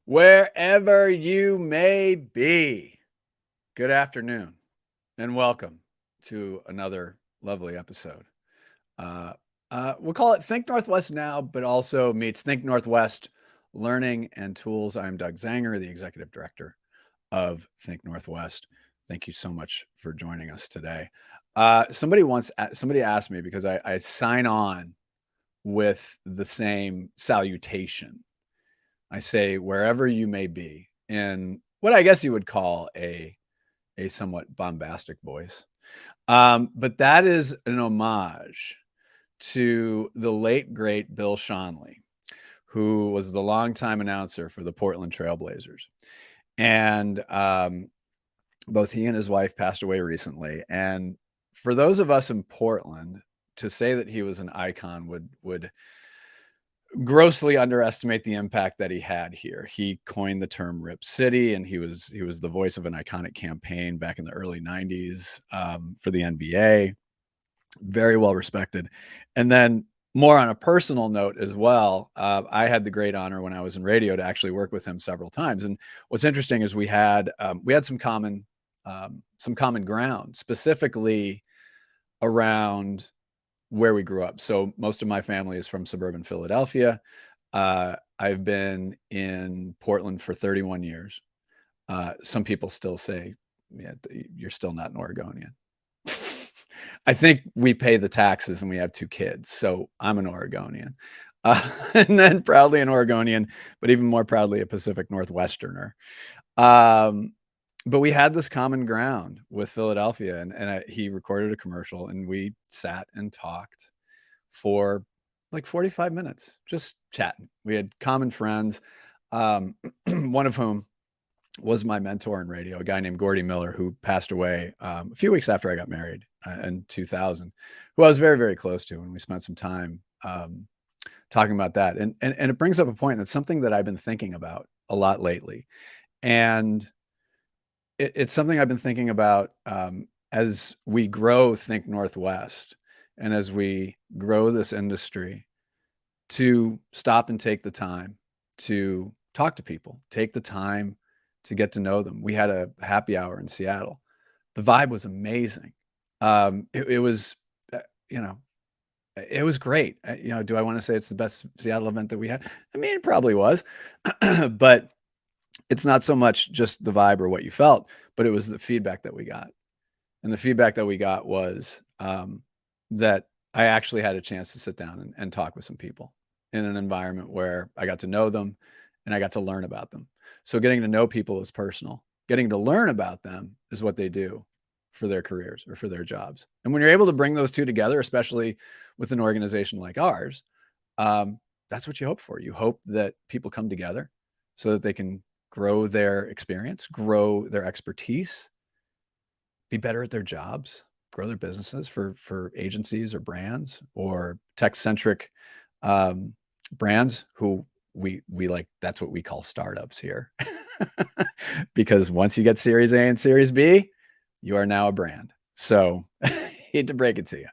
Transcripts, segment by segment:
Wherever you may be. Good afternoon and welcome to another lovely episode. We'll call it Think Northwest now, but also meets Think Northwest Learning and Tools. I'm Doug Zanger, the Executive Director of Think Northwest. Thank you so much for joining us today. Somebody asked me because I sign on with the same salutation. I say, wherever you may be, in what I guess you would call a somewhat bombastic voice. But that is an homage to the late, great Bill Schonely, who was the longtime announcer for the Portland Trailblazers. And both he and his wife passed away recently. And for those of us in Portland, to say that he was an icon would grossly underestimate the impact that he had here. He coined the term "Rip City," and he was the voice of an iconic campaign back in the early '90s for the NBA. Very well respected. And then, more on a personal note as well, I had the great honor when I was in radio to actually work with him several times. And what's interesting is we had some common ground, specifically around where we grew up. So most of my family is from suburban Philadelphia. I've been in Portland for 31 years. Some people still say, yeah, you're still not an Oregonian. I think we pay the taxes and we have 2 kids. So I'm an Oregonian. And then proudly an Oregonian, but even more proudly a Pacific Northwesterner. But we had this common ground with Philadelphia, and he recorded a commercial, and we sat and talked for like 45 minutes, just chatting. We had common friends, one of whom was my mentor in radio, a guy named Gordy Miller, who passed away a few weeks after I got married in 2000, who I was very, very close to, and we spent some time talking about that. And it brings up a point that's something that I've been thinking about a lot lately. And it's something I've been thinking about as we grow Think Northwest and as we grow this industry, to stop and take the time to talk to people, take the time to get to know them. We had a happy hour in Seattle. The vibe was amazing. It was, it was great. Do I want to say it's the best Seattle event that we had? I mean, it probably was, but it's not so much just the vibe or what you felt, but it was the feedback that we got. And the feedback that we got was that I actually had a chance to sit down and talk with some people in an environment where I got to know them and I got to learn about them. So getting to know people is personal. Getting to learn about them is what they do for their careers or for their jobs. And when you're able to bring those two together, especially with an organization like ours, that's what you hope for. You hope that people come together so that they can grow their experience, grow their expertise, be better at their jobs, grow their businesses for agencies or brands or tech-centric brands who we like. That's what we call startups here. Because once you get Series A and Series B, you are now a brand. So hate to break it to you.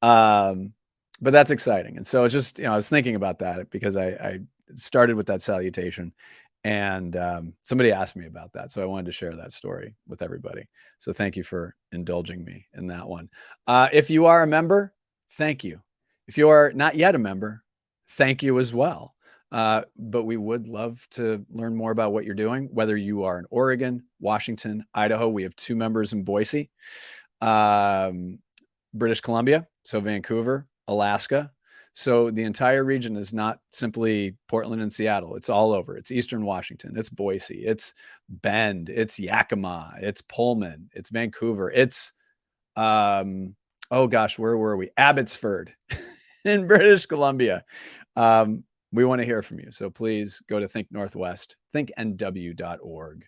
But that's exciting. And so it's just, I was thinking about that because I started with that salutation, and somebody asked me about that. So I wanted to share that story with everybody. So thank you for indulging me in that one. If you are a member, thank you. If you are not yet a member, thank you as well. But we would love to learn more about what you're doing, whether you are in Oregon, Washington, Idaho. We have 2 members in Boise, British Columbia, so Vancouver, Alaska. So the entire region is not simply Portland and Seattle. It's all over. It's Eastern Washington. It's Boise. It's Bend. It's Yakima. It's Pullman. It's Vancouver. It's, oh gosh, where were we? Abbotsford in British Columbia. We want to hear from you. So please go to Think Northwest, ThinkNW.org,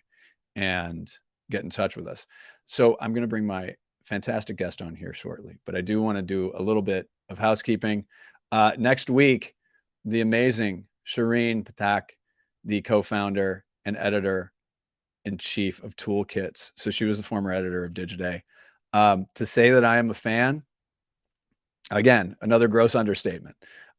and get in touch with us. So I'm going to bring my fantastic guest on here shortly, but I do want to do a little bit of housekeeping. Next week, the amazing Shireen Patak, the co-founder and editor-in-chief of Toolkits. So she was the former editor of Digiday. To say that I am a fan, again, another gross understatement.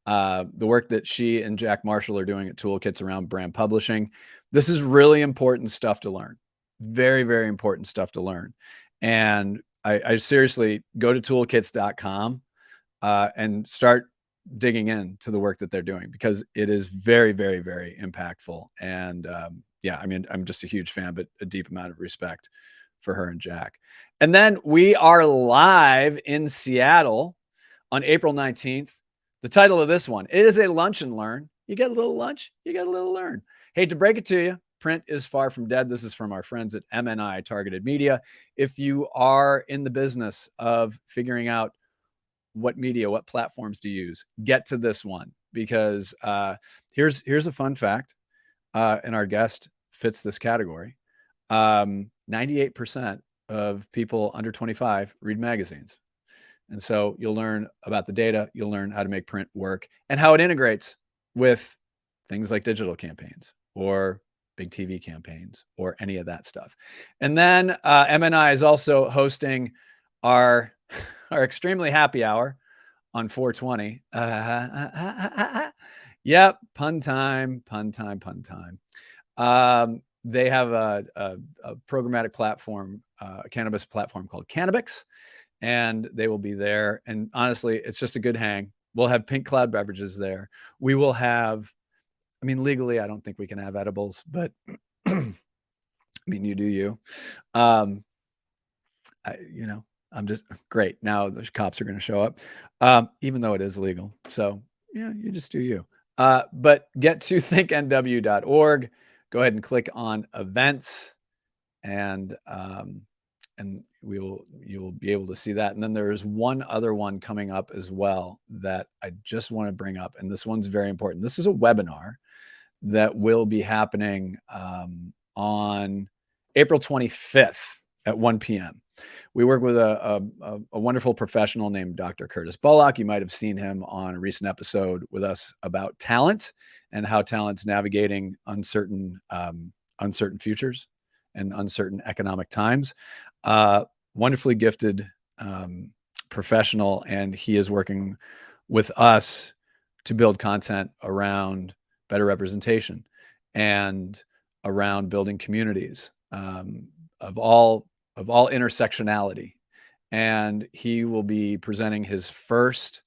the work that she and Jack Marshall are doing at Toolkits around brand publishing. This is really important stuff to learn. Very, very important stuff to learn. And I seriously go to toolkits.com and start digging into the work that they're doing, because it is very, very, very impactful. And yeah, I mean, I'm just a huge fan, but a deep amount of respect for her and Jack. And then we are live in Seattle on April 19th. The title of this one, it is a lunch and learn. You get a little lunch, you get a little learn. Hate to break it to you, print is far from dead. This is from our friends at MNI Targeted Media. If you are in the business of figuring out what media, what platforms to use, get to this one, because here's a fun fact, and our guest fits this category. 98% of people under 25 read magazines. And so you'll learn about the data, you'll learn how to make print work and how it integrates with things like digital campaigns or big TV campaigns or any of that stuff. And then MNI is also hosting our extremely happy hour on 420. Yep, pun time. They have a programmatic platform, a cannabis platform called Cannabix, and they will be there. And honestly, it's just a good hang. We'll have Pink Cloud beverages there. We will have, I mean, legally, I don't think we can have edibles, but I mean, you do you. I'm just great. Now the cops are going to show up, even though it is legal. So yeah, you just do you. But get to thinknw.org. Go ahead and click on events, and you'll be able to see that. And then there is one other one coming up as well that I just want to bring up, and this one's very important. This is a webinar that will be happening on April 25th at 1 p.m. We work with a wonderful professional named Dr. Curtis Bullock. You might have seen him on a recent episode with us about talent and how talent's navigating uncertain futures and uncertain economic times. Wonderfully gifted professional, and he is working with us to build content around better representation and around building communities of all intersectionality. And he will be presenting his first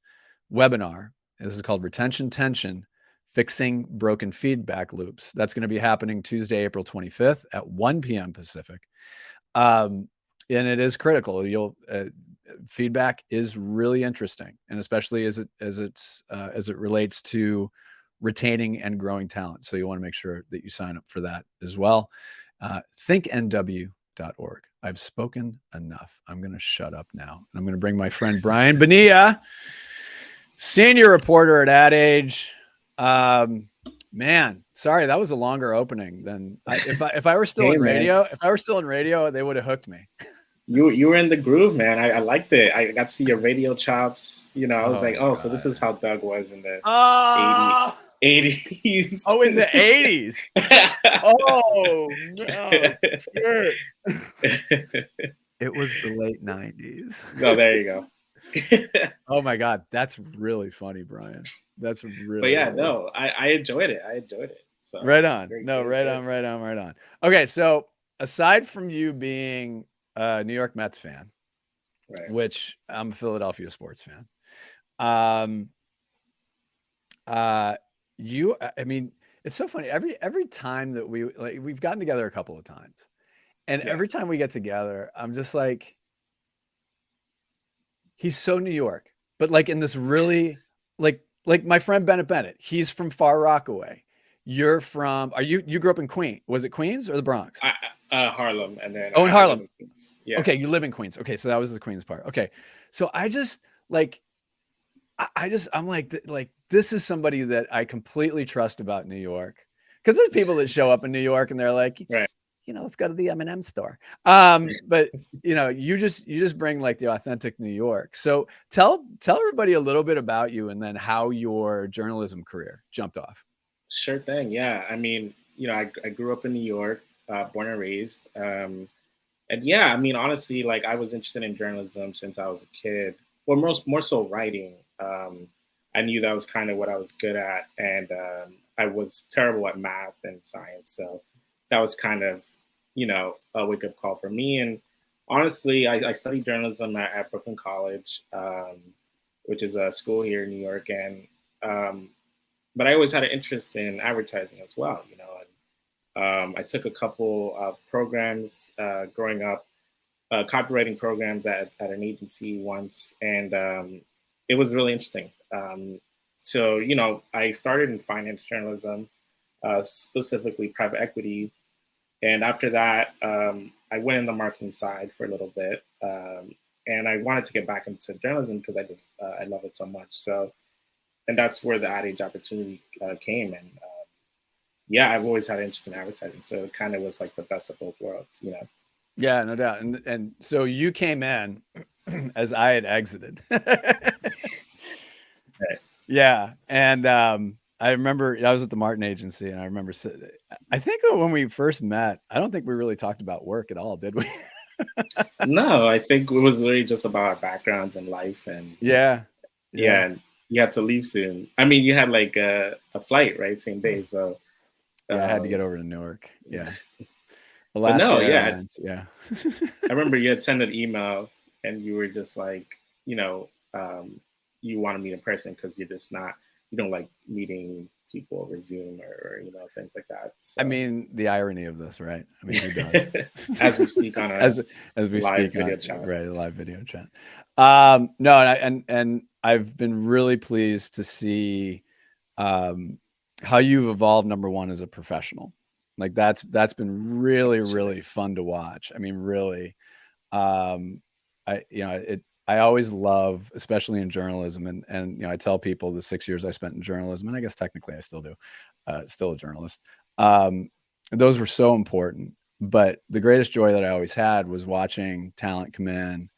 webinar. This is called Retention Tension: Fixing Broken Feedback Loops. That's going to be happening Tuesday, April 25th at 1 p.m. Pacific. And it is critical. Feedback is really interesting, and especially as it relates to retaining and growing talent. So you want to make sure that you sign up for that as well. ThinkNW.org. I've spoken enough. I'm going to shut up now. And I'm going to bring my friend Brian Bonilla, senior reporter at Ad Age. Man, sorry, that was a longer opening than if I were still in radio. Man. If I were still in radio, they would have hooked me. You were in the groove, man. I liked it. I got to see your radio chops. I was like, so this is how Doug was in the 80s. Oh, in the 80s. Oh, no. It was the late 90s. No, there you go. Oh my God, that's really funny, Brian. That's really. But yeah, really no, I enjoyed it. So right on. Right on. Okay, so aside from you being a New York Mets fan, right, which I'm a Philadelphia sports fan, I mean, it's so funny. Every time that we've gotten together a couple of times, and every time we get together, I'm just like, he's so New York, but like in this really like my friend Bennett. He's from Far Rockaway. You're from? You grew up in Queens? Was it Queens or the Bronx? Harlem, and then in Harlem. Yeah. Okay, you live in Queens. Okay, so that was the Queens part. Okay, so I just like, I'm like this is somebody that I completely trust about New York, because there's people that show up in New York and they're like, right, let's go to the M&M store. But you just bring like the authentic New York. So tell everybody a little bit about you, and then how your journalism career jumped off. Sure thing. Yeah. I mean, I grew up in New York, born and raised. And yeah, I mean, honestly, like I was interested in journalism since I was a kid. Well, more so writing. I knew that was kind of what I was good at, and I was terrible at math and science. So that was kind of, a wake up call for me. And honestly, I studied journalism at Brooklyn College, which is a school here in New York, and um, but I always had an interest in advertising as well. I took a couple of programs growing up, copywriting programs at an agency once, and it was really interesting. So, I started in finance journalism, specifically private equity. And after that, I went in the marketing side for a little bit. And I wanted to get back into journalism because I love it so much. So, and that's where the ad age opportunity came. And yeah, I've always had an interest in advertising. So it kind of was like the best of both worlds. Yeah, no doubt. And so you came in as I had exited. Right. Yeah, and I remember I was at the Martin agency, and I remember I think when we first met, I don't think we really talked about work at all, did we? No, I think it was really just about our backgrounds in life. And Yeah, yeah, yeah, and you had to leave soon. I mean, you had like a flight, right? Same day. So, yeah. I had to get um, over to Newark. Yeah, but Alaska no, yeah, Airlines. Yeah, I remember you had sent an email and you were just like, you know, um, you want to meet in person because you don't like meeting people over Zoom or things like that. I So, mean the irony of this, right? I mean, who does? as we speak on a as as we live speak on video chat. right a live video chat. No, and I've been really pleased to see um, how you've evolved. Number one, as a professional, like that's been really Sure. really fun to watch. I mean, really, um, I always love, especially in journalism, and I tell people the 6 years I spent in journalism, and I guess technically I still do, still a journalist. Um, those were so important. But the greatest joy that I always had was watching talent come in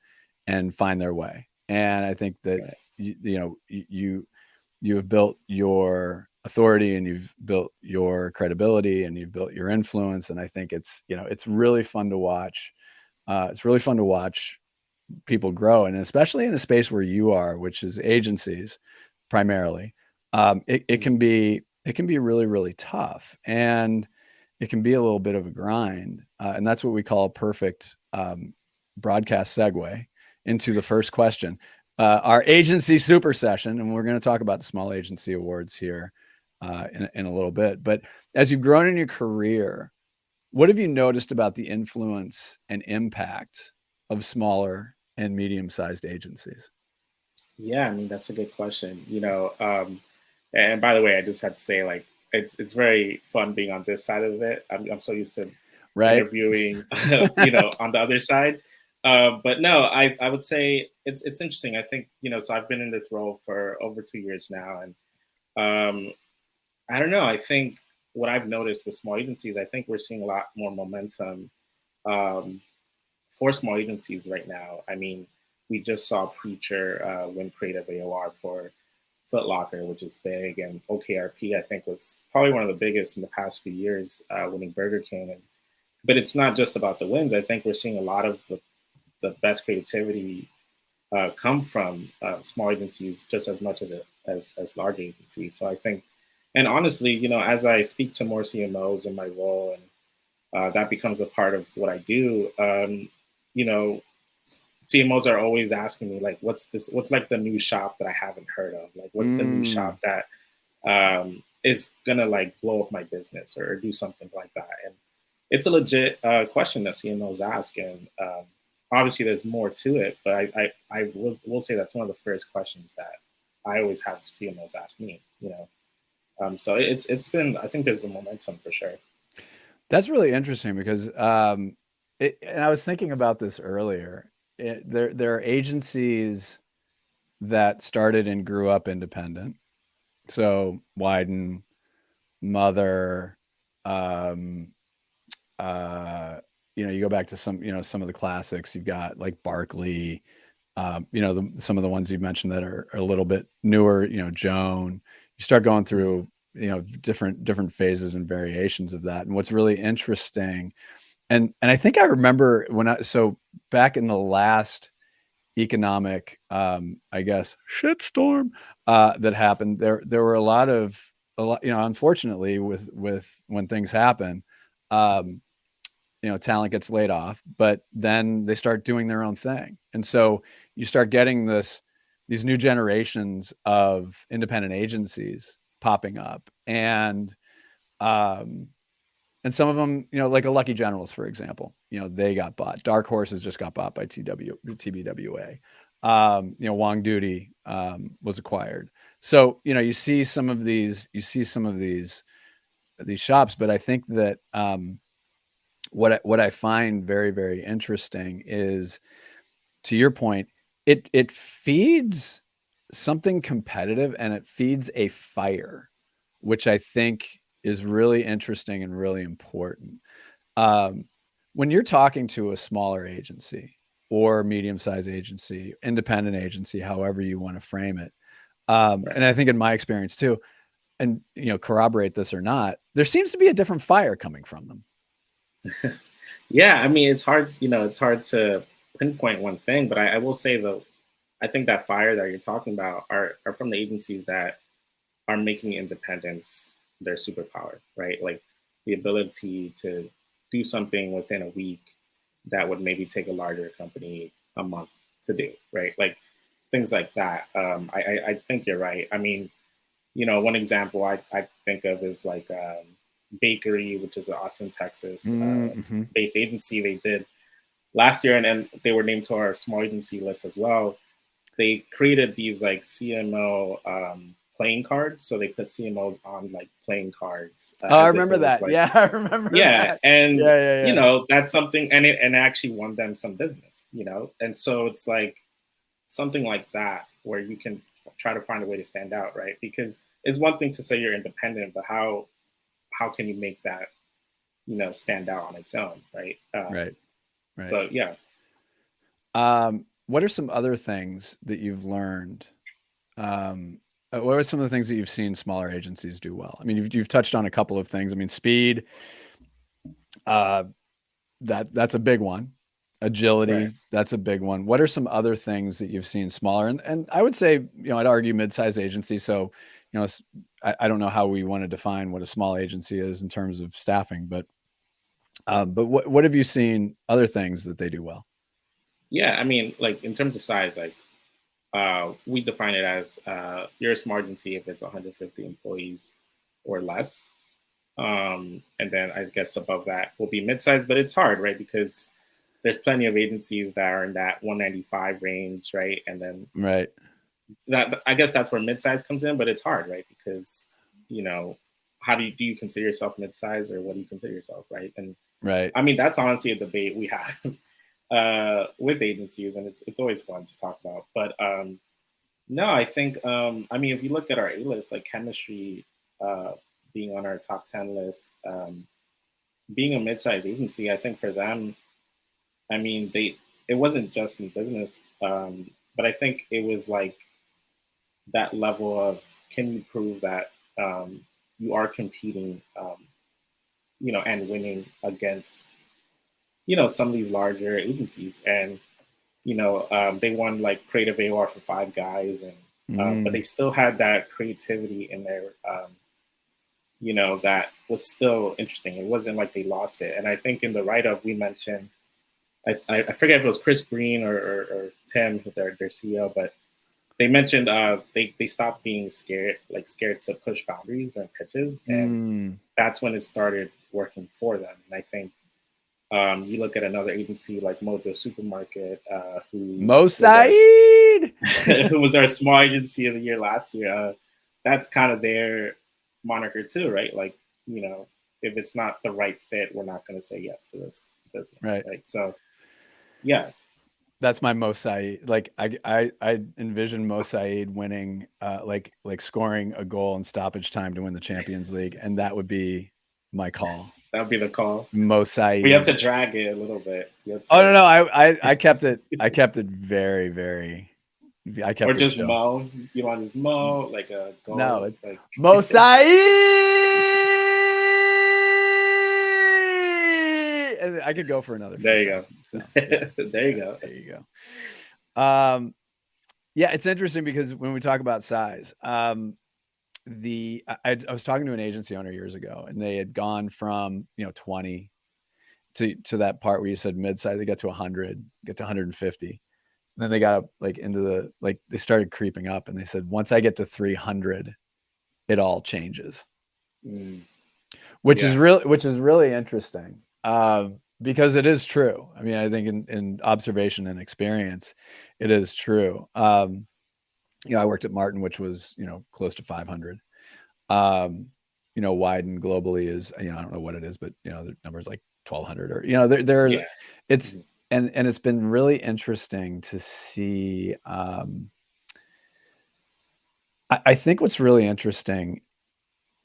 and find their way. And I think that Right. you have built your authority, and you've built your credibility, and you've built your influence. And I think it's really fun to watch. It's really fun to watch people grow, and especially in a space where you are, which is agencies primarily. It Mhm. can be really really tough, and it can be a little bit of a grind, and that's what we call a perfect broadcast segue into the first question, our agency super session, and we're going to talk about the small agency awards here in a little bit. But as you've grown in your career, what have you noticed about the influence and impact of smaller and medium-sized agencies? Yeah, I mean that's a good question. And by the way, I just had to say like it's very fun being on this side of it. I'm so used to Right? interviewing, on the other side. But no, I would say it's interesting. I think so I've been in this role for over 2 years now, and um, I don't know. I think what I've noticed with small agencies, I think we're seeing a lot more momentum um, for small agencies right now. I mean, we just saw Preacher win Creative AOR for Foot Locker, which is big, and OKRP I think was probably one of the biggest in the past few years, winning Burger King. But it's not just about the wins. I think we're seeing a lot of the best creativity come from small agencies just as much as large agencies. So I think, and honestly, as I speak to more CMOs in my role, and that becomes a part of what I do. You know, CMOs are always asking me like, "What's this? What's like the new shop that I haven't heard of? Like, what's the new Mm, shop that is gonna like blow up my business or do something like that?" And it's a legit question that CMOs ask, and obviously there's more to it. But I will say that's one of the first questions that I always have CMOs ask me. So it's been I think there's been momentum for sure. that's really interesting because, and I was thinking about this earlier. There are agencies that started and grew up independent. So Wyden, Mother, um, you go back to some of the classics. You've got like Barkley, some of the ones you mentioned that are a little bit newer. Joan. You start going Mhm. through different phases and variations of that. And what's really interesting, and I think I remember back in the last economic, I guess, shitstorm that happened, there were a lot, unfortunately, with when things happen, um, talent gets laid off, but then they start doing their own thing, and so you start getting these new generations of independent agencies popping up, um, and some of them, like a Lucky Generals, for example, they got bought. Dark Horses just got bought by TBWA. Wong Duty was acquired. So, you see some of these shops, but I think that what I find very, very interesting is, to your point, it feeds something competitive, and it feeds a fire, which I think is really interesting and really important. Um, when you're talking to a smaller agency or medium-sized agency, independent agency, however you want to frame it, Right. and I think in my experience too, and corroborate this or not, there seems to be a different fire coming from them. Yeah, I mean, it's hard, it's hard to pinpoint one thing, but I will say though, I think that fire that you're talking about are from the agencies that are making independence their superpower, right? Like the ability to do something within a week that would maybe take a larger company a month to do, right? Like things like that. I think you're right. I mean, one example I think of is like Bakery, which is an Austin, Texas Mm-hmm. based agency. They did last year, and then they were named to our small agency list as well. They created these like CMO playing cards. So they put CMOs on like playing cards Oh, I as if remember it was that. like, Yeah, I remember yeah. that. And, Yeah, yeah, yeah. that's something, and it actually won them some business, And so it's like something like that where you can try to find a way to stand out, right? Because it's one thing to say you're independent, but how can you make that, stand out on its own, right? Right, right. So yeah. What are some other things that you've learned? What are some of the things that you've seen smaller agencies do well? I mean, you've touched on a couple of things. I mean, speed, uh, that's a big one. Right. Agility, that's a big one. What are some other things that you've seen smaller? And I would say, I'd argue mid-sized agency. So, I don't know how we want to define what a small agency is in terms of staffing, but what have you seen other things that they do well? Yeah, I mean, like in terms of size, like we define it as you're a smart agency if it's 150 employees or less. And then I guess above that will be mid-sized, but it's hard, right? Because there's plenty of agencies that are in that 195 range, right? And then Right, that I guess that's where mid-size comes in, but it's hard, right? Because you know, how do you consider yourself mid-size, or what do you consider yourself, right? And right. I mean, that's honestly a debate we have with agencies, and it's always fun to talk about. But no, I think I mean, if you look at our A list, like chemistry uh, being on our top 10 list, being a mid-sized agency, I think for them, I mean, it wasn't just in business, but I think it was like that level of, can you prove that you are competing, and winning against, some of these larger agencies. And they won like creative AOR for Five Guys, and but Mm. they still had that creativity in there, that was still interesting. It wasn't like they lost it. And I think in the write up we mentioned, I forget if it was Chris Breen or Tim, their CEO, but they mentioned they stopped being scared to push boundaries during pitches, and Mm. that's when it started working for them. And I think you look at another agency like Mojo Supermarket, who Mo was our Saeed. who was our small agency of the year last year. That's kind of their moniker too, right? Like, if it's not the right fit, we're not going to say yes to this business, Right. right? So, yeah, That's my Mo Saeed. Like I envision Mo Saeed winning, like scoring a goal in stoppage time to win the Champions League, and that would be my call. that would be the call. Mo We have Saeed. to drag it a little bit. You have Oh no, to, no, I kept it. I kept it very, very. I or kept it just chill. Mo. You want just Mo, like a No, goal, it's like Mo Saeed. And I could go for another few there you go. seconds. So yeah, There you yeah, go. there you Yeah, it's interesting because when we talk about size, I was talking to an agency owner years ago, and they had gone from 20 to that part where you said mid-size. They got to 100, get to 150, and then they got up like into the they started creeping up, and they said once I get to 300, it all changes, Mm, which is yeah. really interesting. Because it is true. I mean, I think in observation and experience, it is true. I worked at Martin, which was close to 500. Widen globally is I don't know what it is, but the numbers like 1,200 or there Yeah. it's Mhm. and it's been really interesting to see. I think what's really interesting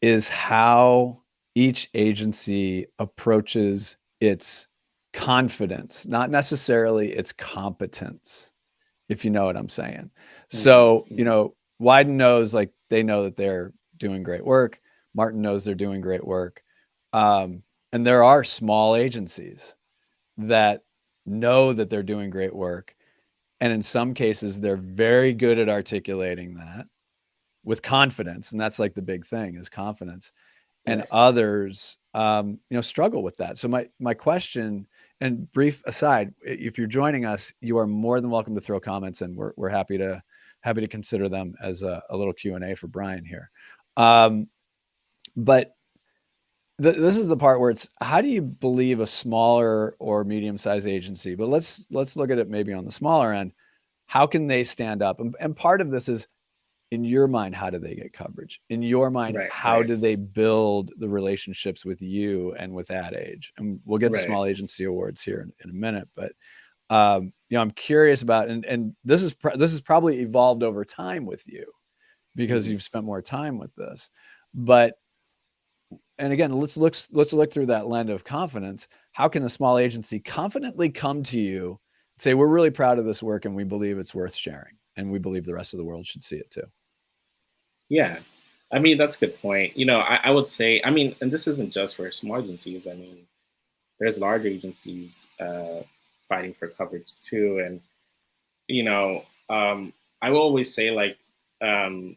is how each agency approaches its confidence, not necessarily its competence, if you know what I'm saying. Mhm. So, Mhm. Wyden knows, like, they know that they're doing great work. Martin knows they're doing great work. And there are small agencies that know that they're doing great work. And in some cases, they're very good at articulating that with confidence. And that's like the big thing is confidence. And Right. others, struggle with that. So my question, and brief aside, if you're joining us, you are more than welcome to throw comments, and we're happy to consider them as a little Q&A for Brian here. But this is the part where it's how do you believe a smaller or medium-sized agency? But let's look at it maybe on the smaller end. How can they stand up? And part of this is in your mind, how do they get coverage? In your mind, Right. how Right. do they build the relationships with you and with Ad Age? And we'll get to Right. small agency awards here in a minute, but I'm curious about, and this is probably evolved over time with you because Mhm. you've spent more time with this. But and again, let's look through that lens of confidence. How can a small agency confidently come to you and say, we're really proud of this work and we believe it's worth sharing, and we believe the rest of the world should see it too? Yeah. I mean, that's a good point. I would say, I mean, and this isn't just for small agencies. I mean, there's large agencies fighting for coverage too. And, you know, I will always say, like, um,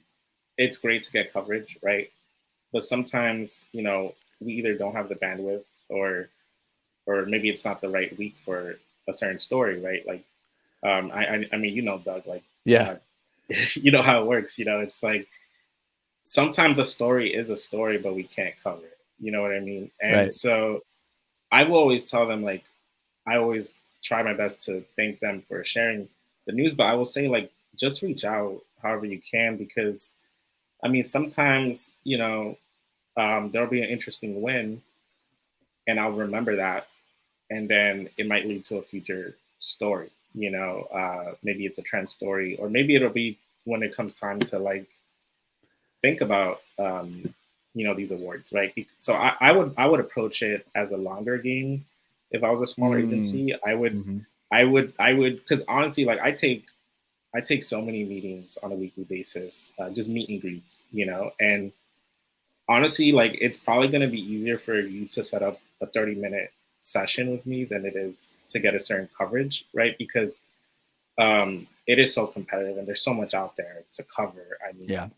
it's great to get coverage, right? But sometimes, we either don't have the bandwidth, or maybe it's not the right week for a certain story, right? Like, I mean, Doug, like, Yeah. uh, you know how it works. It's like sometimes a story is a story, but we can't cover it. You know what I mean? And Right. so I will always tell them, like, I always try my best to thank them for sharing the news, but I will say, like, just reach out however you can, because I mean, sometimes, there'll be an interesting win, and I'll remember that, and then it might lead to a future story. Maybe it's a trend story, or maybe it'll be when it comes time to, like, think about these awards, right? So I would approach it as a longer game. If I was a smaller Mm. agency, I would Hmm. because honestly, like, I take so many meetings on a weekly basis, just meet and greets, and honestly, like, it's probably going to be easier for you to set up a 30-minute session with me than it is to get a certain coverage, right? Because it is so competitive and there's so much out there to cover. I mean, Yeah.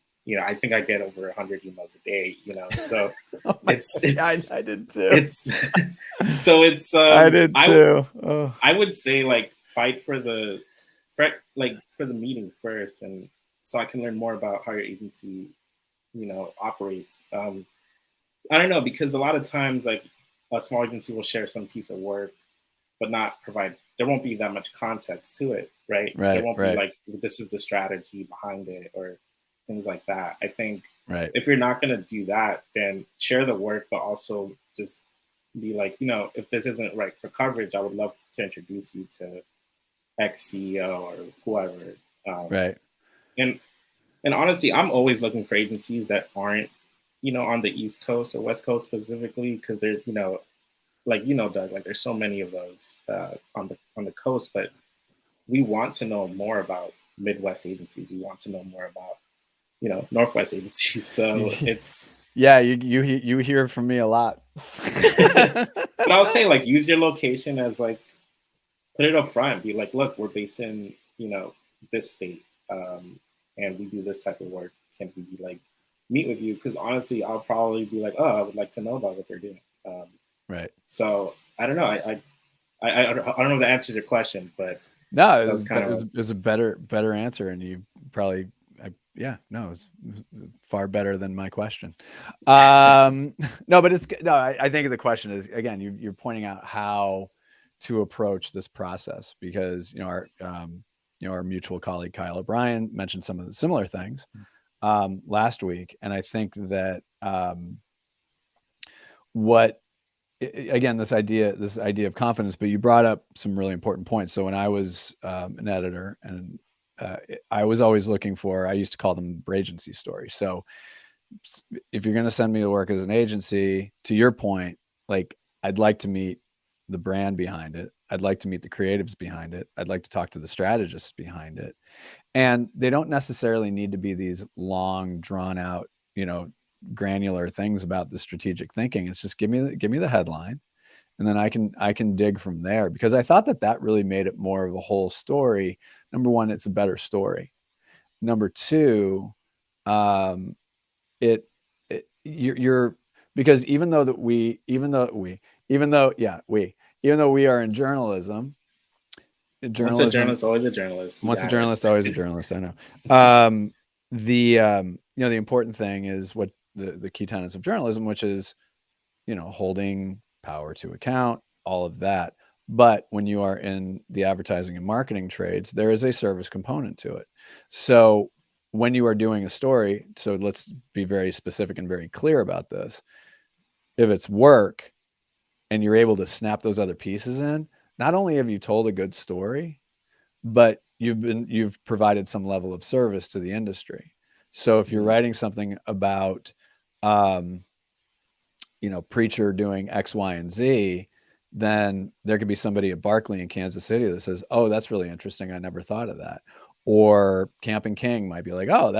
I think I get over 100 emails a day, so Oh my it's God. Yeah, it's I did too. it's so it's I did too. Oh. I would say, like, fight for the meeting first, and so I can learn more about how your agency operates. I don't know, because a lot of times, like, a small agency will share some piece of work but not provide, there won't be that much context to it, right? There Right. won't be Right. like, this is the strategy behind it, or things like that. I think Right. if you're not going to do that, then share the work, but also just be like, if this isn't right for coverage, I would love to introduce you to X CEO or whoever. Um, Right. and and honestly, I'm always looking for agencies that aren't, on the East Coast or West Coast specifically, because they're, like, Doug, like, there's so many of those on the coast, but we want to know more about Midwest agencies. We want to know more about, Northwest agencies. So it's, Yeah, you hear from me a lot. but I'll say, like, use your location as, like, put it up front. Be like, look, we're based in this state, and we do this type of work. Can we like meet with you? Because honestly, I'll probably be like, oh, I would like to know about what they're doing. Right. So I don't know. I don't know if that answers your question, but No, that was kind of it was a better answer, and you probably, yeah, no, it's far better than my question. No, but no. I think the question is, again, you're pointing out how to approach this process, because our mutual colleague Kyle O'Brien mentioned some of the similar things last week, and I think that what again, this idea of confidence, but you brought up some really important points. So when I was an editor, and I was always looking for, I used to call them agency stories. So if you're going to send me to work as an agency, to your point, like, I'd like to meet the brand behind it. I'd like to meet the creatives behind it. I'd like to talk to the strategists behind it. And they don't necessarily need to be these long, drawn out, granular things about the strategic thinking. It's just give me the headline, and then I can dig from there, because I thought that really made it more of a whole story. Number one, it's a better story. Number two, you're because even though we are in journalism, once a journalist, always a journalist. Once a journalist, always a journalist. I know. The important thing is what the key tenets of journalism, which is, holding power to account, all of that. But when you are in the advertising and marketing trades, there is a service component to it. So when you are doing a story, so let's be very specific and very clear about this. If it's work and you're able to snap those other pieces in, not only have you told a good story, but you've provided some level of service to the industry. So if you're writing something about, Preacher doing X, Y, and Z, then there could be somebody at Barclay in Kansas City that says, oh, that's really interesting. I never thought of that. Or Camp and King might be like, oh,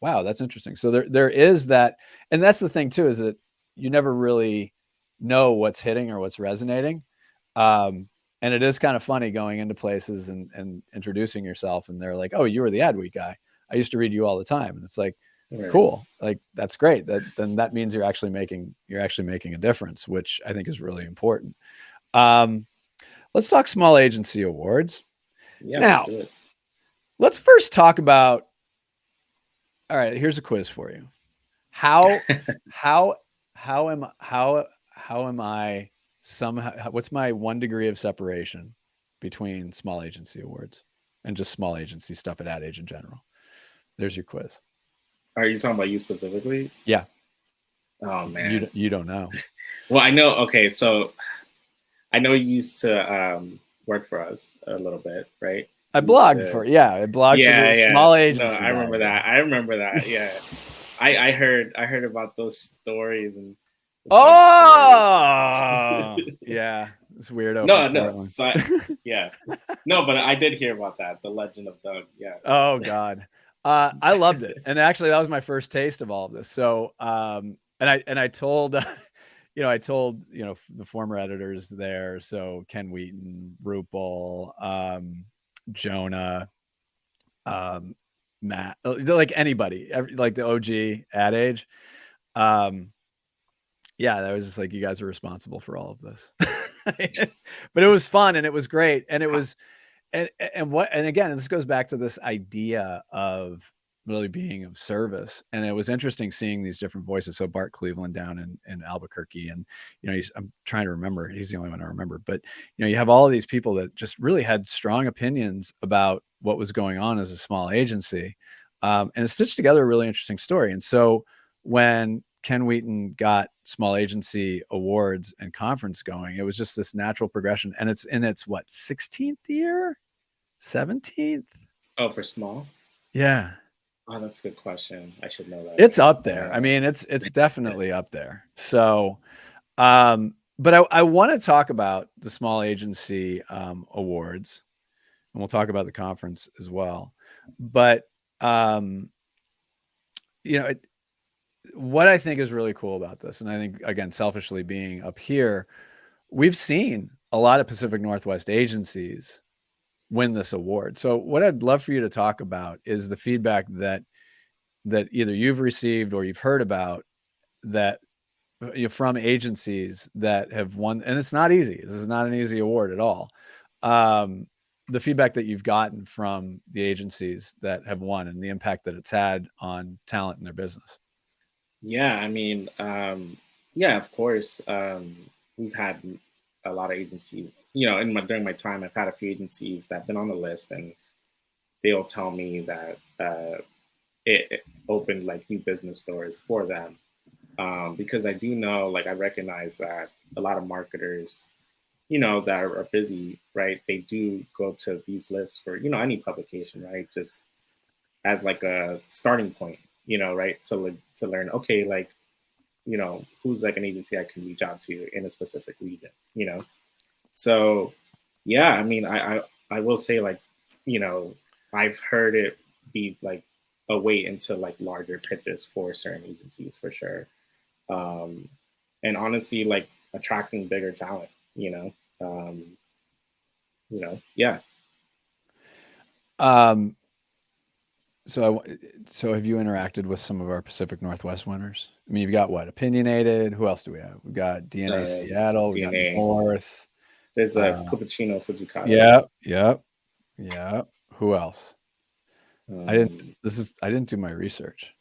wow, that's interesting. So there is that. And that's the thing too, is that you never really know what's hitting or what's resonating. And it is kind of funny going into places and introducing yourself, and they're like, oh, you were the Ad Week guy. I used to read you all the time. And it's like, right. Cool. Like, that's great. Then that means you're actually making a difference, which I think is really important. Let's talk small agency awards. Yeah. Now, let's first talk about, all right, here's a quiz for you. How am I somehow, what's my 1 degree of separation between small agency awards and just small agency stuff at Ad Age in general? There's your quiz. Are you talking about you specifically? Yeah. Oh man, you don't know. Well, I know. Okay, so I know you used to work for us a little bit, right? I blogged for the small agency. No, I remember that. Yeah, I heard about those stories and. Yeah, it's weirdo. No. So no, but I did hear about that. The Legend of Doug. Yeah. Oh God. I loved it. And actually that was my first taste of all of this. So, and I told, the former editors there. So Ken Wheaton, Rupel, Jonah, Matt, like anybody, like the OG Ad Age. Yeah, that was just like, you guys are responsible for all of this. But it was fun and it was great. And it was, and again, this goes back to this idea of really being of service. And it was interesting seeing these different voices. So Bart Cleveland down in Albuquerque, and I'm trying to remember, he's the only one I remember, but you have all of these people that just really had strong opinions about what was going on as a small agency, and it stitched together a really interesting story. And so when Ken Wheaton got small agency awards and conference going, it was just this natural progression. And it's in its 16th year, 17th. Oh, for small? Yeah. Oh, that's a good question. I should know that. It's up there. I mean, it's definitely up there. So, but I want to talk about the small agency awards, and we'll talk about the conference as well. But what I think is really cool about this, and I think, again, selfishly being up here, we've seen a lot of Pacific Northwest agencies win this award. So what I'd love for you to talk about is the feedback that either you've received or you've heard about that from agencies that have won, and it's not easy. This is not an easy award at all. The feedback that you've gotten from the agencies that have won and the impact that it's had on talent in their business. Yeah, I mean, yeah, of course. We've had a lot of agencies. During my time, I've had a few agencies that have been on the list, and they'll tell me that it opened like new business doors for them. Because I do know, like, I recognize that a lot of marketers, that are busy, right? They do go to these lists for, any publication, right? Just as like a starting point, right? To learn, okay, like, who's like an agency I can reach out to in a specific region. So yeah, I mean, I will say, like, you know, I've heard it be like a way into like larger pitches for certain agencies for sure. Um, and honestly, like attracting bigger talent, yeah. Um, so, so have you interacted with some of our Pacific Northwest winners? I mean, you've got what? Opinionated. Who else do we have? We've got DNA Seattle. We got DNA. North. There's a Uh, Cupertino Fujikata. yeah, yep, yeah. Who else? I didn't. Um, I didn't do my research.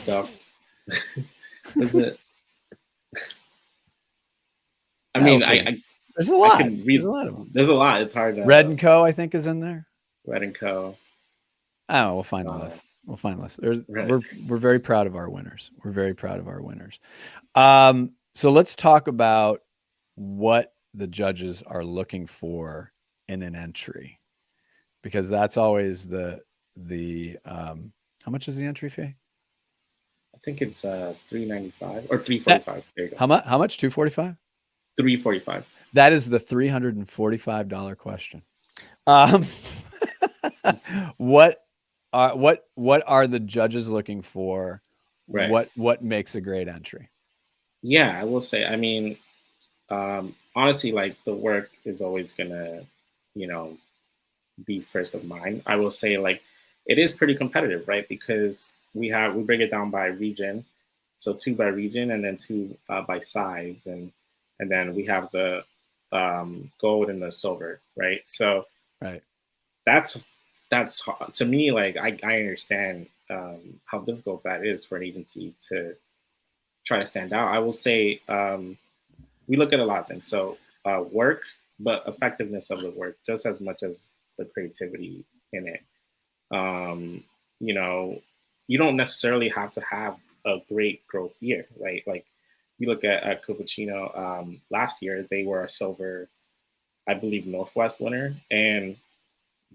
Duff. Is it? I mean, Battlefield. There's a I lot. can There's read. a lot of them. There's a lot. It's hard Red to and Co. I think is in there. Red and Co. Oh, we'll find a Uh, list. We'll find a list. right. We're very proud of our winners. We're very proud of our winners. So let's talk about what the judges are looking for in an entry, because that's always the how much is the entry fee? I think it's 395 or That 345. There you go. how much? 245? 345. That is the $345 question. Um, what what are the judges looking for? Right. What makes a great entry? Yeah, I will say. I mean, honestly, like the work is always gonna, you know, be first of mind. I will say, like, it is pretty competitive, right? Because we break it down by region, so two by region, and then two by size, and then we have the gold and the silver, right? So Right. that's to me, like, I understand how difficult that is for an agency to try to stand out. I will say we look at a lot of things. So work, but effectiveness of the work just as much as the creativity in it. Um, you know, you don't necessarily have to have a great growth year, right? Like you look at Cupertino last year, they were a silver, I believe, Northwest winner, and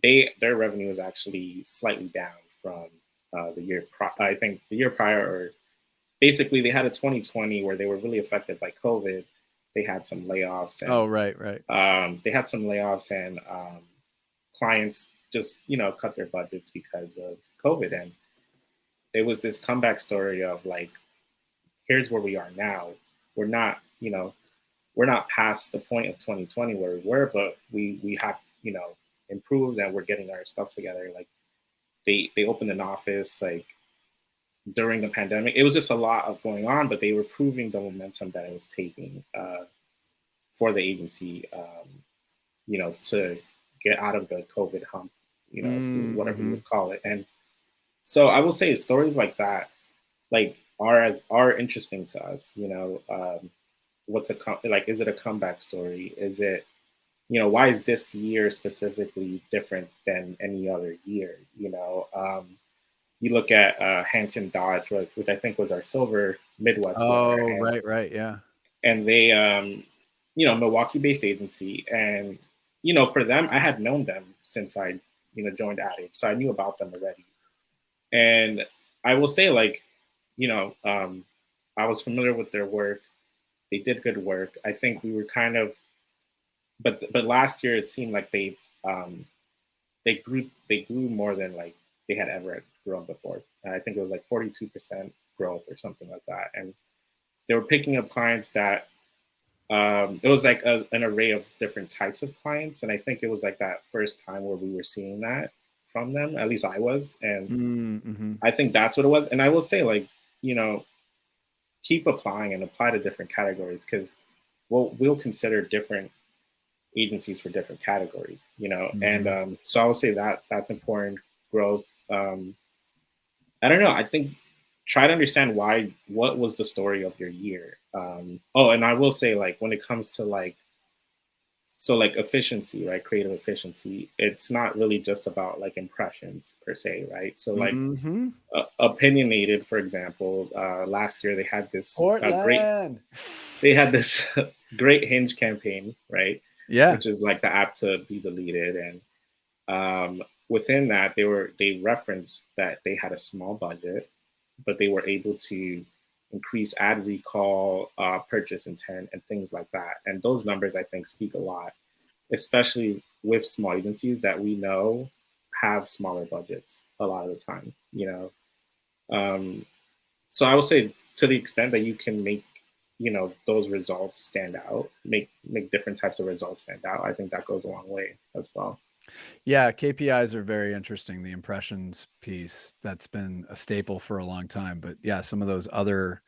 their revenue was actually slightly down from I think the year prior, or basically they had a 2020 where they were really affected by COVID. They had some layoffs, Oh, and right, right. clients just cut their budgets because of COVID, and it was this comeback story of like, here's where we are now. We're not we're not past the point of 2020 where we were, but we have improved, and we're getting our stuff together. Like they opened an office like during the pandemic. It was just a lot of going on, but they were proving the momentum that it was taking for the agency, to get out of the COVID hump, whatever you Mm-hmm. would call it. And so I will say stories like that, like are interesting to us. Like, is it a comeback story? Is it, why is this year specifically different than any other year? You look at Hampton Dodge, which I think was our silver Midwest winner, Oh, and right, right. Yeah. they, Milwaukee-based agency, and for them, I had known them since I, joined Adage, so I knew about them already. And I will say, like, I was familiar with their work. They did good work. I think we were kind of, but last year it seemed like um, they grew more than like they had ever grown before. And I think it was like 42% growth or something like that. And they were picking up clients that it was like an array of different types of clients, and I think it was like that first time where we were seeing that from them. At least I was, and Mm-hmm. I think that's what it was. And I will say, like, you know, keep applying and apply to different categories, because we'll consider different agencies for different categories, you know. And Mm-hmm. so I would say that that's important growth. I don't know. I think try to understand why. What was the story of your year? Oh, and I will say, like, when it comes to like, so like efficiency, right? Creative efficiency. It's not really just about like impressions per se, right? So like Mm-hmm. opinionated, for example, last year they had this great. Portland. They had this great Hinge campaign, right? Yeah. Which is like the app to be deleted, and within that, they referenced that they had a small budget, but they were able to increase ad recall, purchase intent, and things like that. And those numbers, I think, speak a lot, especially with small agencies that we know have smaller budgets a lot of the time. You know, so I would say, to the extent that you can make, you know, those results stand out, make different types of results stand out, I think that goes a long way as well. Yeah, KPIs are very interesting. The impressions piece, that's been a staple for a long time. But yeah, some of those other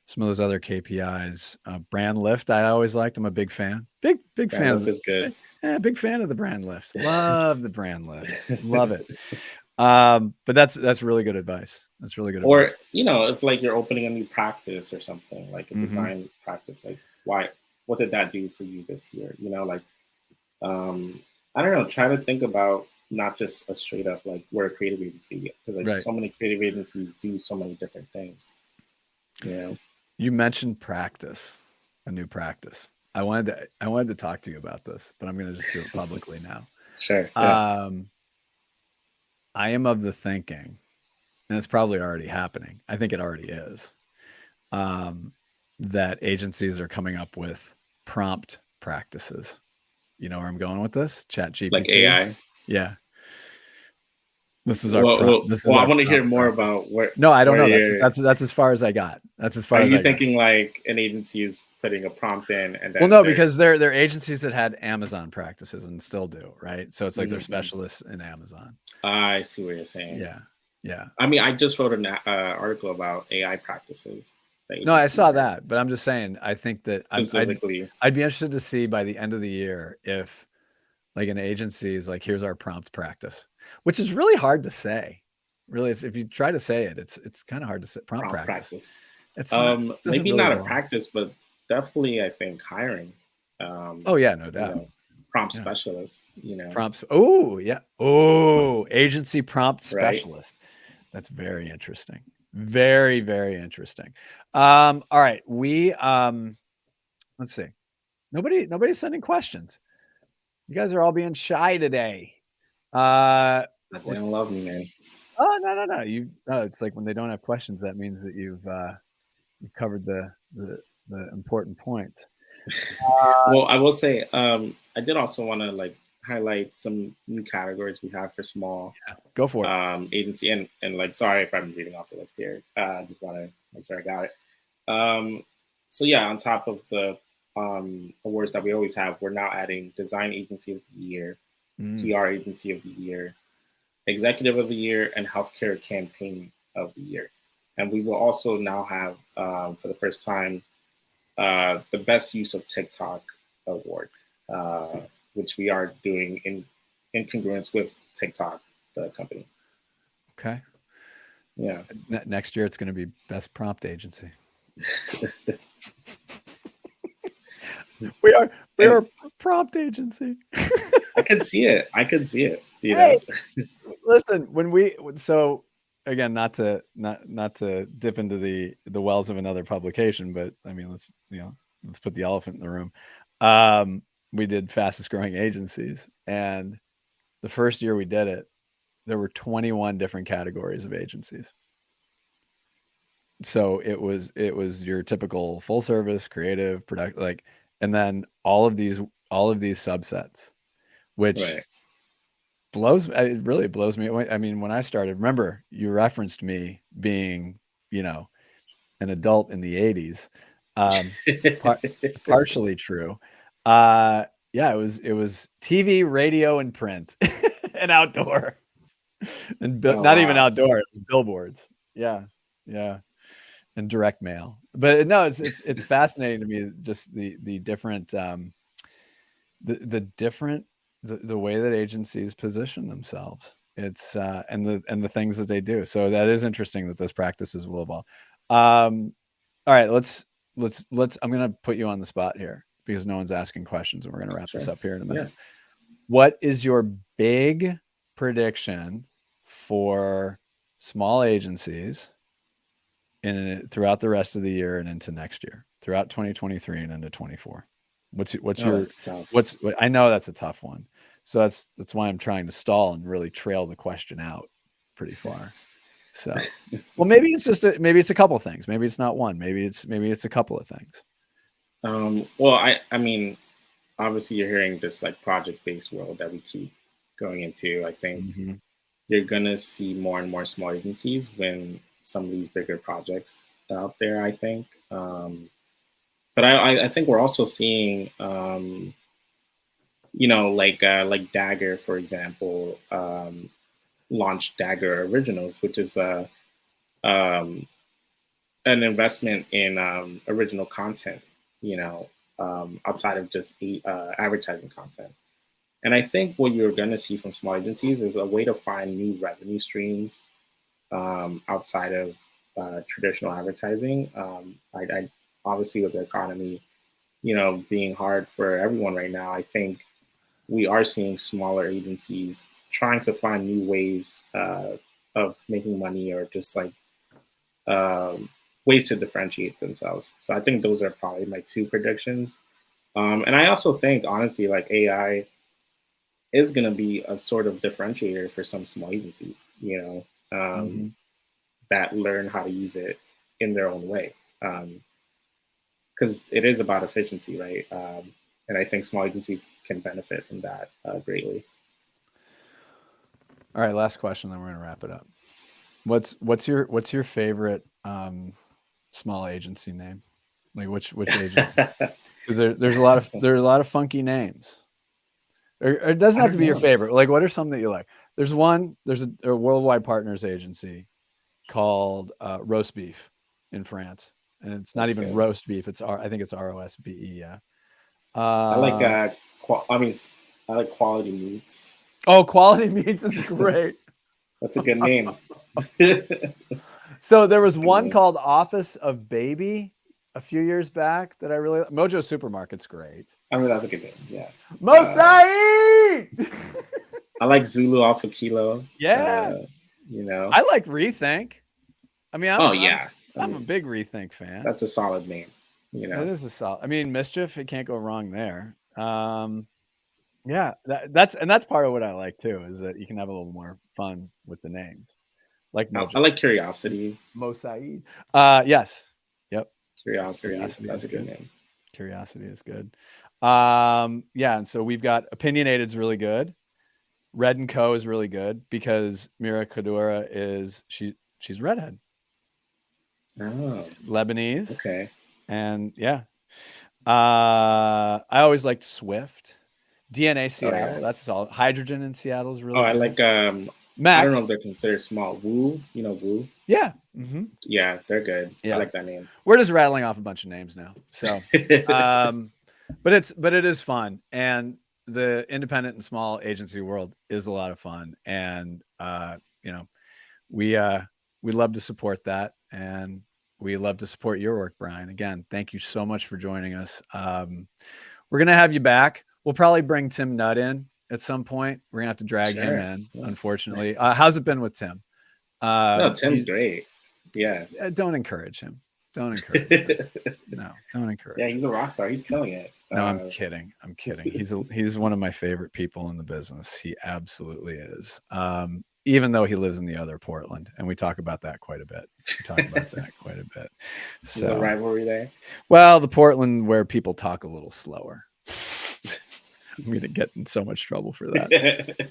KPIs, brand lift, I always liked. I'm a big fan. Big Brand fan of lift the is good. big fan of the brand lift. Love the brand lift. Love it. But that's really good advice. That's really good Or, advice. you know, if like you're opening a new practice or something, like a Mhm. design practice, like, why, what did that do for you this year? You know, like, um, I don't know, try to think about not just a straight up like we're a creative agency, because like Right. so many creative agencies do so many different things, you know. You mentioned practice, a new practice. I wanted to talk to you about this, but I'm gonna just do it publicly now. Sure, yeah. Um, I am of the thinking, and it's probably already happening. I think it already is. Um, that agencies are coming up with prompt practices. You know where I'm going with this? Chat Like GPT. AI. Yeah. This is Well, I our want to hear prompt more practice. about No, I don't where know. That's you're. that's as far as I got. That's as Are far as you I got. thinking like an agency is putting a prompt in and Well, then no, they're. because they're agencies that had Amazon practices and still do, right? So it's like they're Mhm, mhm. specialists in Amazon. I see what you're saying. Yeah. Yeah. I mean, I just wrote an article about AI practices that No, I agencies saw are that, but I'm just saying, I think that specifically. I'd be interested to see by the end of the year if like an agency is like, here's our prompt practice, which is really hard to say. Really, it's if you try to say it, it's kind of hard to say prompt Prompt practice. practice. It's not doesn't Maybe really not a roll. practice, but definitely I think hiring. Um, Oh yeah, no you doubt. know, prompt Yeah. specialists. You know, Prompts. Oh, yeah. Oh, agency prompt right? specialist. That's very interesting. Very, very interesting. All right. Let's see. Nobody's sending questions. You guys are all being shy today. But they What don't love me, man. oh no, no, no. It's like when they don't have questions, that means that you've covered the important points. Well, I will say, I did also want to like highlight some new categories we have for small Go for it. agency, and like, sorry if I'm reading off the list here. I just want to make sure I got it. Um, so yeah, on top of the awards that we always have, we're now adding design agency of the year, Mm, PR agency of the year, executive of the year, and healthcare campaign of the year. And we will also now have, for the first time, the best use of TikTok award, uh, which we are doing in congruence with TikTok, the company. okay. Yeah. Next year it's going to be best prompt agency. We are we are And a prompt agency. I could see it. I could see it. You Hey, know. listen, so again, not to dip into the wells of another publication, but I mean, let's put the elephant in the room. Um, we did fastest growing agencies, and the first year we did it, there were 21 different categories of agencies. So it was your typical full service, creative, product, like, and then all of these subsets, which Right. it really blows me away. I mean, when I started, remember you referenced me being, you know, an adult in the 80s. Um, par- partially true. Yeah, it was TV, radio, and print, and outdoor, and Oh not even wow. outdoor. It's billboards. Yeah, yeah, and direct mail. But no, it's fascinating to me, just the different the different the way that agencies position themselves. It's and the things that they do. So that is interesting that those practices will evolve. All right, let's. I'm gonna put you on the spot here because no one's asking questions, and we're gonna wrap this Sure. up here in a Yeah. minute. What is your big prediction for small agencies throughout the rest of the year and into next year, throughout 2023 and into 24? What's Oh, your that's tough. I know that's a tough one. So that's why I'm trying to stall and really trail the question out pretty far. So, well, maybe it's a couple of things. Maybe it's not one. Maybe it's a couple of things. Well, I mean, obviously you're hearing this like project-based world that we keep going into. I think Mhm. you're gonna see more and more small agencies when some of these bigger projects out there. I think, but I think we're also seeing, like Dagger, for example, launched Dagger Originals, which is um, an investment in original content. Outside of just advertising content. And I think what you're going to see from small agencies is a way to find new revenue streams outside of traditional advertising. I obviously with the economy, being hard for everyone right now, I think we are seeing smaller agencies trying to find new ways of making money or just like um, ways to differentiate themselves. So I think those are probably my two predictions. And I also think, honestly, like AI is going to be a sort of differentiator for some small agencies, Mhm. that learn how to use it in their own way. Because it is about efficiency, right? And I think small agencies can benefit from that greatly. All right, last question, then we're gonna wrap it up. What's your favorite small agency name? Like which agency? Because there's a lot of funky names. Or it doesn't I have to don't be your know. favorite. Like, what are some that you like? There's a worldwide partners agency called Roast Beef in France, and it's not That's even good. roast beef. I think it's ROSBE. Yeah. I like Uh, I mean, I like quality meats. oh, Quality Meats is great. That's a good name. That's So there was a good one name. called Office of Baby a few years back that I really Mojo Supermarket's great. I mean, that's a good name. Yeah. Uh, Mosaid. I like Zulu Alpha Kilo. Yeah, You know. I like Rethink. I mean, Oh yeah. I I'm a mean, big Rethink fan. that's a solid name. You It know. is a solid. I mean, Mischief, it can't go wrong there. Yeah, that's part of what I like too is that you can have a little more fun with the names, like I Mojo, like Curiosity. Mosaid. Yes, yep. Curiosity. Curiosity That's is a good good. name. Curiosity is good. Yeah, and so we've got Opinionated's really good. Red and Co is really good because Mira Kadura she's redhead, Oh, Lebanese, okay. and yeah. I always liked Swift. DNA Oh yeah. Seattle, that's solid. Hydrogen in Seattle is Oh, really I good. like. I don't Mac, know if they're considered small. Woo. You know Woo. yeah, Yeah, they're good. I yeah. like that name. We're just rattling off a bunch of names now. So, um, but it is fun, and the independent and small agency world is a lot of fun, and you know, we uh, we love to support that, and we love to support your work, Brian. Again, thank you so much for joining us. We're gonna have you back. We'll probably bring Tim Nutt in at some point. We're gonna have to drag him Sure. in, Yeah. unfortunately. How's it been with Tim? No, Tim's He great. Yeah. don't encourage him. Don't encourage him. No, don't Yeah, encourage he's him. a rock star. He's killing it. No, I'm kidding. I'm kidding. He's one of my favorite people in the business. He absolutely is. Even though he lives in the other Portland, and we talk about that quite a bit. We talk about that quite a bit. There's a So, rivalry there. well, the Portland where people talk a little slower. I'm going to get in so much trouble for that.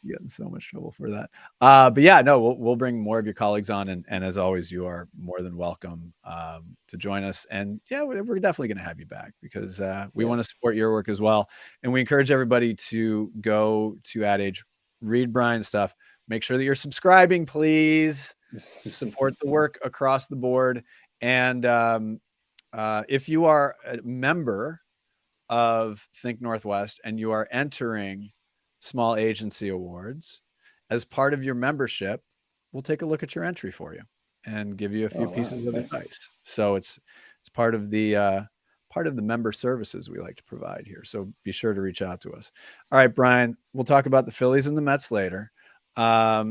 get in so much trouble for that. But yeah, no, we'll bring more of your colleagues on, and as always, you are more than welcome to join us. And yeah, we're definitely going to have you back because we Yeah. want to support your work as well. And we encourage everybody to go to Ad Age, read Brian's stuff. Make sure that you're subscribing, please. Support the work across the board. And if you are a member of Think Northwest and you are entering Small Agency Awards, as part of your membership, we'll take a look at your entry for you and give you a few Oh wow, pieces of nice. advice. So it's part of the member services we like to provide here. So be sure to reach out to us. All right, Brian, we'll talk about the Phillies and the Mets later. I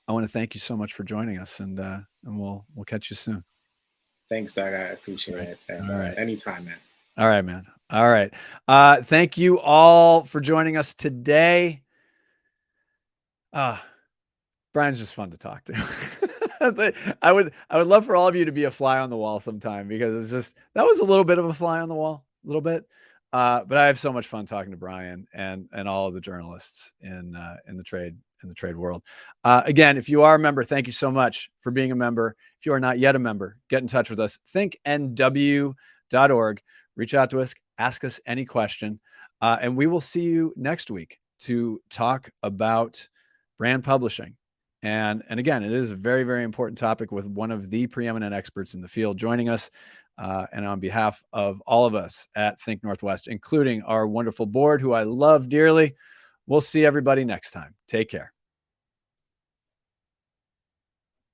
want to thank you so much for joining us, and we'll catch you soon. Thanks, Doug. I appreciate it. And All right. anytime, man. All right, man. All right. Thank you all for joining us today. Brian's just fun to talk to. I would love for all of you to be a fly on the wall sometime because it's just that was a little bit of a fly on the wall, a little bit. But I have so much fun talking to Brian and all of the journalists in the trade world. Again, if you are a member, thank you so much for being a member. If you are not yet a member, get in touch with us. ThinkNW.org. Reach out to us, ask us any question, and we will see you next week to talk about brand publishing. And again, it is a very, very important topic with one of the preeminent experts in the field joining us. And on behalf of all of us at Think Northwest, including our wonderful board, who I love dearly, we'll see everybody next time. Take care.